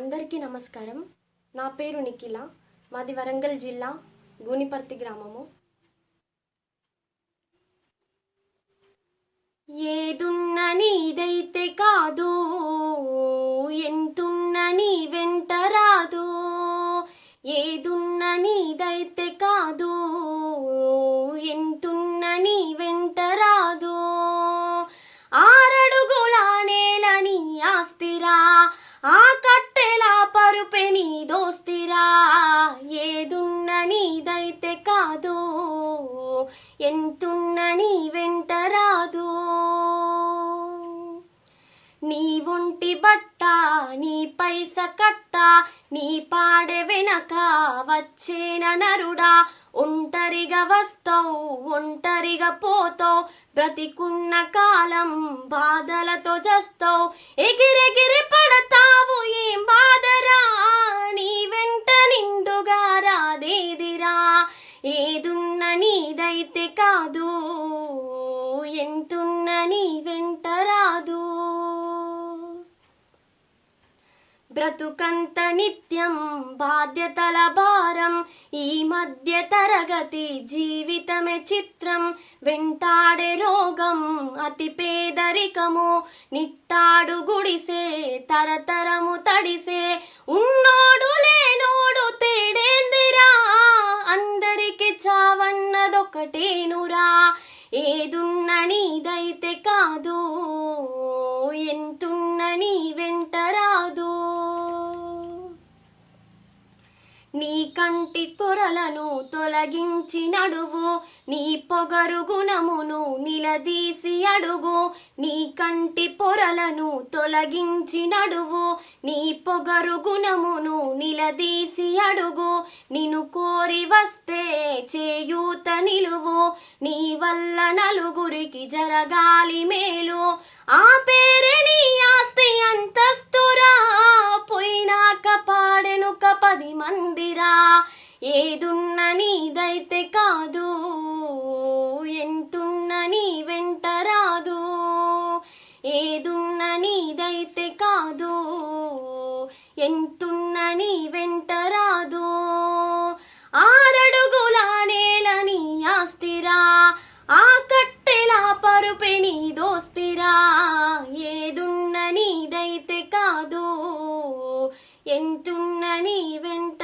అందరికీ నమస్కారం. నా పేరు నిఖిల. మాది వరంగల్ జిల్లా గూనిపర్తి గ్రామము. ఏదున్న నీదైతే కాదు, ఎంతున్న నీ వెంట రాదు. ఏదున్న నీదైతే కాదు, ఎంతున్న నీ వెంట రాదు. ఆరడుగుల నేల నీ ఆస్తిరా, ఆ కట్టెలా పరుపె నీ దోస్తిరా. ఏదున్న నీదైతే కాదు, ఎంతున్న నీ వెంట రాదు. నీ ఒంటి బట్ట, నీ పైస కట్ట, నీ పాడె వెనక వచ్చేన నరుడా. ఒంటరిగా వస్తావు, ఒంటరిగా పోతావు, బ్రతికున్న కాలం బాధలతో చస్తావు. ఎగిరెగిరి పడతావు, ఏం బాధరా, నీ వెంట నిండుగా రాదేదిరా. ఏదున్న నీదైతే కాదు, ఎంతున్న నీ వెంట రాదు. బ్రతుకంత నిత్యం బాధ్యతల భారం, ఈ మధ్య తరగతి జీవితమే చిత్రం. వెంటాడే రోగం అతి పేదరికము, నిట్టాడు గుడిసే తరతరము తడిసే. ఉన్నోడు లేనోడు తేడేందిరా, అందరికి చావన్నదొకటేనురా. ఏదున్న నీదైతే కాదు, ఎంతున్న నీ వెంట రాదు. నీ కంటి కొరలను తొలగించి నడువు, నీ పొగరు గుణమును నిలదీసి అడుగు. నీ కంటి పొరలను తొలగించి నడువు, నీ పొగరు గుణమును నిలదీసి అడుగు. నిన్ను కోరి వస్తే చేయూత నిలువు, నీ వల్ల నలుగురికి జరగాలి మేలు. ఆ పేరే నీ ఆస్తి అంతస్తురా, పోయినాక పాడెనుక 10 మందిరా. ఏదున్న నీదైతే కాదు, ఎంతున్న నీ వెంట రాదు. ఏదున్న నీదైతే కాదు, ఎంతున్న నీ వెంట రాదు. ఆరడుగుల నేల నీ ఆస్తిరా, ఆ కట్టెలా పరుపె నీ దోస్తిరా. ఏదున్న నీదైతే కాదు, ఎంతున్న నీ వెంట